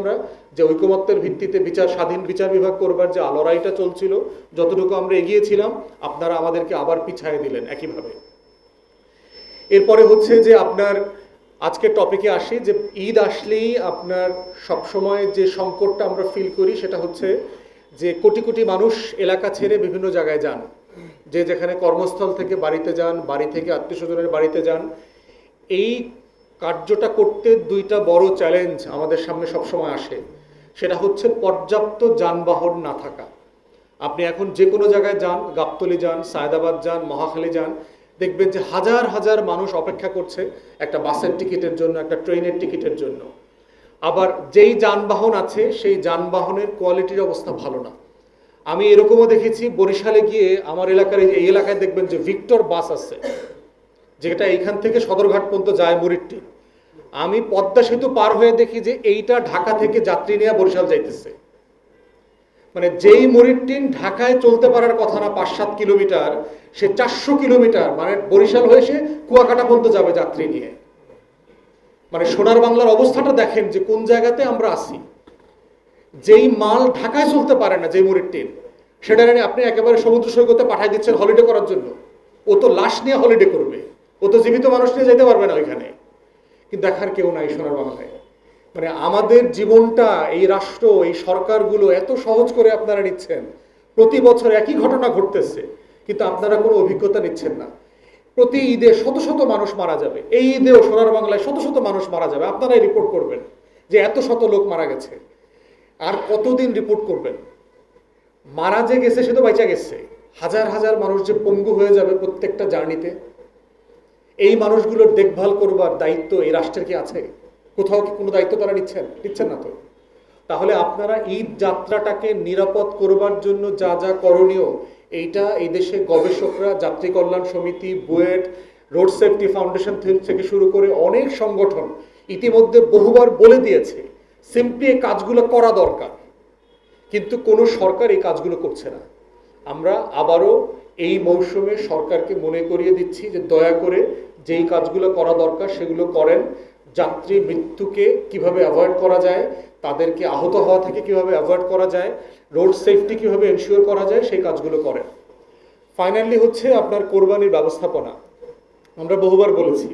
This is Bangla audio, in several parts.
আমরা, যে ঐকমত্যের ভিত্তিতে স্বাধীন বিচার বিভাগ করবার যে লড়াইটা চলছিল, যতটুকু আমরা এগিয়েছিলাম, আপনারা আমাদেরকে আবার পিছায় দিলেন একইভাবে। এরপরে হচ্ছে যে আপনার আজকের টপিকে আসি, যে ঈদ আসলেই আপনার সবসময় যে সংকটটা আমরা ফিল করি সেটা হচ্ছে যে কোটি কোটি মানুষ এলাকা ছেড়ে বিভিন্ন জায়গায় যান, যে যেখানে কর্মস্থল থেকে বাড়িতে যান, বাড়ি থেকে আত্মীয় স্বজনের বাড়িতে যান। এই কার্যটা করতে দুইটা বড় চ্যালেঞ্জ আমাদের সামনে সবসময় আসে। সেটা হচ্ছে পর্যাপ্ত যানবাহন না থাকা। আপনি এখন যে কোনো জায়গায় যান, গাবতলী যান, সায়দাবাদ যান, মহাখালী যান, দেখবেন যে হাজার হাজার মানুষ অপেক্ষা করছে একটা বাসের টিকিটের জন্য, একটা ট্রেনের টিকিটের জন্য। আবার যেই যানবাহন আছে সেই যানবাহনের কোয়ালিটির অবস্থা ভালো না। আমি এরকমও দেখেছি, বরিশালে গিয়ে আমার এলাকার এই এলাকায় দেখবেন যে ভিক্টর বাস আছে, যেটা এইখান থেকে সদরঘাট পর্যন্ত যায় মুরিট্টি। আমি পদ্মা সেতু পার হয়ে দেখি যে এইটা ঢাকা থেকে যাত্রী নিয়ে বরিশাল যাইতেছে। মানে যেই মুরিট্টিন ঢাকায় চলতে পারার কথা না 5-7 কিলোমিটার, সে 400 কিলোমিটার, মানে বরিশাল হয়ে সে কুয়াকাটা পর্যন্ত যাবে যাত্রী নিয়ে। মানে সোনার বাংলার অবস্থাটা দেখেন যে কোন জায়গাতে আমরা আছি। যেই মাল ঢাকায় চলতে পারে না, যে মুরিট্টিন, সেটা নিয়ে আপনি একেবারে সমুদ্র সৈকতে পাঠিয়ে দিচ্ছেন হলিডে করার জন্য। ও তো লাশ নিয়ে হলিডে করবে, ও তো জীবিত মানুষ নিয়ে যেতে পারবে না ওইখানে। কিন্তু দেখার কেউ নাই সোনার বাংলায়। মানে আমাদের জীবনটা এই রাষ্ট্র, এই সরকারগুলো এত সহজ করে আপনারা নিচ্ছেন। প্রতি বছর একই ঘটনা ঘটতেছে, কিন্তু আপনারা কোনো অভিজ্ঞতা নিচ্ছেন না। প্রতি ঈদে শত শত মানুষ মারা যাবে, এই ঈদেও সোনার বাংলায় শত শত মানুষ মারা যাবে। আপনারাই রিপোর্ট করবেন যে এত শত লোক মারা গেছে। আর কতদিন রিপোর্ট করবেন? মারা যে গেছে সে তো বাইচা গেছে, হাজার হাজার মানুষ যে পঙ্গু হয়ে যাবে প্রত্যেকটা জার্নিতে, এই মানুষগুলোর দেখভাল করবার দায়িত্ব এই রাষ্ট্রের কি আছে? কোথাও কি কোনো দায়িত্ব তারা নিচ্ছেন না তো। তাহলে আপনারা ঈদ যাত্রাটাকে নিরাপদ করবার জন্য যা যা করণীয়, এইটা এই দেশে গবেষকরা, যাত্রী কল্যাণ সমিতি, বুয়েট, রোড সেফটি ফাউন্ডেশন থেকে শুরু করে অনেক সংগঠন ইতিমধ্যে বহুবার বলে দিয়েছে। সিম্পলি এই কাজগুলো করা দরকার, কিন্তু কোনো সরকার এই কাজগুলো করছে না। আমরা আবারও এই মৌসুমে সরকারকে মনে করিয়ে দিচ্ছি যে দয়া করে যেই কাজগুলো করা দরকার সেগুলো করেন। যাত্রী মৃত্যুকে কিভাবে অ্যাভয়েড করা যায়, তাদেরকে আহত হওয়া থেকে কিভাবে অ্যাভয়েড করা যায়, রোড সেফটি কিভাবে এনশিওর করা যায়, সেই কাজগুলো করেন। ফাইনালি হচ্ছে আপনার কোরবানির ব্যবস্থাপনা। আমরা বহুবার বলেছি,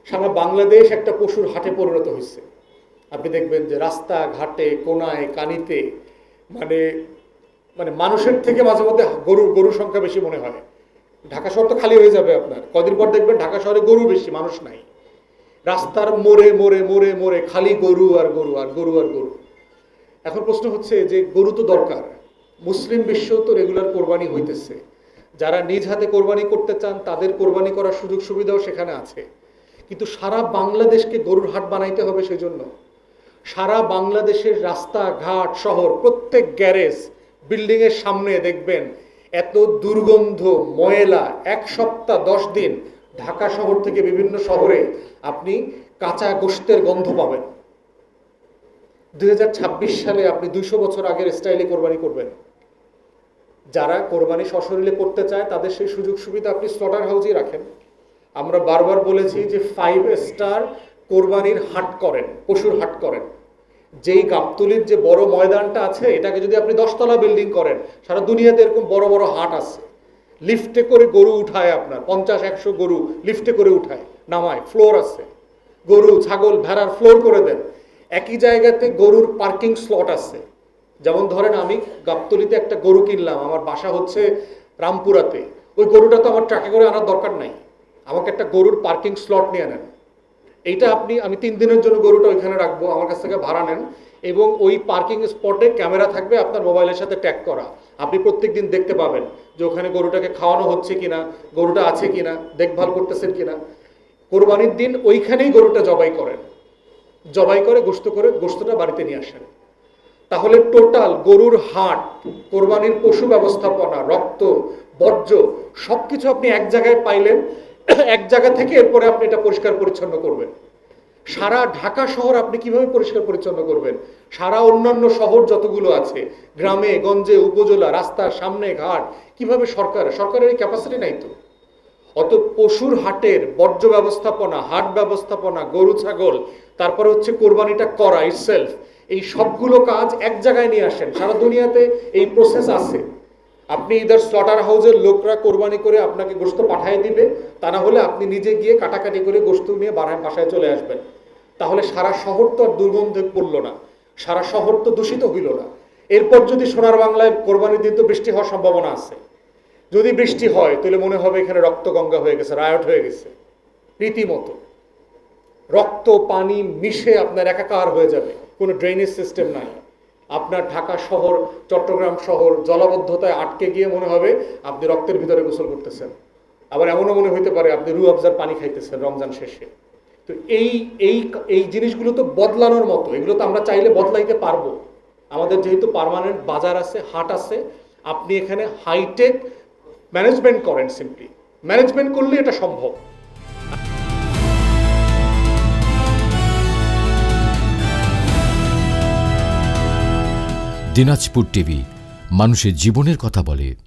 সারা বাংলাদেশ একটা পশুর হাটে পরিণত হয়েছে। আপনি দেখবেন যে রাস্তা ঘাটে, কোনায় কানিতে, মানে মানে মানুষের থেকে মাঝে মধ্যে গরুর সংখ্যা বেশি মনে হয়। ঢাকা শহর তো খালি হয়ে যাবে আপনার, কদিন পর দেখবেন ঢাকা শহরে গরু বেশি, মানুষ নাই। রাস্তার মোড়ে মোড়ে মোড়ে মোড়ে খালি গরু আর গরু আর গরু আর গরু। এখন প্রশ্ন হচ্ছে যে গরু তো দরকার, মুসলিম বিশ্ব তো রেগুলার কোরবানি হইতেছে। যারা নিজ হাতে কোরবানি করতে চান তাদের কোরবানি করার সুযোগ সুবিধাও সেখানে আছে। কিন্তু সারা বাংলাদেশকে গরুর হাট বানাইতে হবে। সেজন্য সারা বাংলাদেশের রাস্তা ঘাট শহর, প্রত্যেক গ্যারেজ, বিল্ডিংয়ের সামনে দেখবেন এত দুর্গন্ধ, ময়লা। 1 সপ্তাহ 10 দিন ঢাকা শহর থেকে বিভিন্ন শহরে আপনি কাঁচা গোশতের গন্ধ পাবেন। 2026 সালে আপনি 200 বছর আগের স্টাইলে কোরবানি করবেন। যারা কোরবানি সশরীরে করতে চায় তাদের সেই সুযোগ সুবিধা আপনি স্লটার হাউসেই রাখেন। আমরা বারবার বলেছি যে 5 স্টার কোরবানির হাট করেন, পশুর হাট করেন। যেই গাবতলীর যে বড় ময়দানটা আছে, এটাকে যদি আপনি 10 তলা বিল্ডিং করেন, সারা দুনিয়াতে এরকম বড় বড় হাট আছে। লিফটে করে গরু উঠায়, আপনার 50-100 গরু লিফটে করে উঠায়, নামায়, ফ্লোর আছে। গরু ছাগল ভেড়ার ফ্লোর করে দেন। একই জায়গাতে গরুর পার্কিং স্লট আছে। যেমন ধরেন আমি গাবতলীতে একটা গরু কিনলাম, আমার বাসা হচ্ছে রামপুরাতে। ওই গরুটা তো আমার ট্রাকে করে আনার দরকার নাই, আমাকে একটা গরুর পার্কিং স্লট নিয়ে নেন। এইটা আমি 3 দিনের জন্য গরুটা ওইখানে রাখবো, আমার কাছ থেকে ভাড়া নেন, এবং ওই পার্কিং স্পটে ক্যামেরা থাকবে আপনার মোবাইলের সাথে ট্যাগ করা। আপনি প্রত্যেক দিন দেখতে পাবেন যে ওখানে গরুটাকে খাওয়ানো হচ্ছে কিনা, গরুটা আছে কিনা, দেখভাল করতেছেন কিনা। কোরবানির দিন ওইখানেই গরুটা জবাই করেন, জবাই করে গোশতটা বাড়িতে নিয়ে আসেন। তাহলে টোটাল গরুর হাট, কোরবানির পশু ব্যবস্থাপনা, রক্ত, বর্জ্য সবকিছু আপনি এক জায়গায় পাইলেন। এক জায়গা থেকে এরপরে আপনি এটা পরিষ্কার পরিচ্ছন্ন করবেন। সারা ঢাকা শহর আপনি কিভাবে পরিষ্কার পরিচ্ছন্ন করবেন? সারা অন্যান্য শহর যতগুলো আছে, গ্রামে গঞ্জে, উপজেলা, রাস্তার সামনে ঘাট, কিভাবে সরকারের এই ক্যাপাসিটি নাই তো। অত পশুর হাটের বর্জ্য ব্যবস্থাপনা, হাট ব্যবস্থাপনা, গরু ছাগল, তারপরে হচ্ছে কোরবানিটা করা ইটসেলফ, এই সবগুলো কাজ এক জায়গায় নিয়ে আসেন। সারা দুনিয়াতে এই প্রসেস আছে। আপনি ইদার স্লটার হাউসের লোকরা কোরবানি করে আপনাকে গোশত পাঠিয়ে দিবে, তা না হলে আপনি নিজে গিয়ে কাটাকাটি করে গোশত নিয়ে বাসায় চলে আসবেন। তাহলে সারা শহর তো আর দুর্গন্ধে পড়লো না, সারা শহর তো দূষিত হইল না। এরপর যদি সোনার বাংলায় কোরবানির দিন তো বৃষ্টি হওয়ার সম্ভাবনা আছে। যদি বৃষ্টি হয় তাহলে মনে হবে এখানে রক্তগঙ্গা হয়ে গেছে, রায়ট হয়ে গেছে, রীতিমতো রক্ত পানি মিশে আপনার একাকার হয়ে যাবে। কোনো ড্রেনেজ সিস্টেম নাই। আপনার ঢাকা শহর, চট্টগ্রাম শহর জলাবদ্ধতায় আটকে গিয়ে মনে হবে আপনি রক্তের ভিতরে গোসল করতেছেন। আবার এমনও মনে হইতে পারে আপনি রু আফজার পানি খাইতেছেন রমজান শেষে। তো এই এই এই জিনিসগুলো তো বদলানোর মতো, এগুলো তো আমরা চাইলে বদলাইতে পারবো। আমাদের যেহেতু পার্মানেন্ট বাজার আছে, হাট আছে, আপনি এখানে হাইটেক ম্যানেজমেন্ট করেন। সিম্পলি ম্যানেজমেন্ট করলে এটা সম্ভব। দিনাজপুর টিভি, মানুষের জীবনের কথা বলে।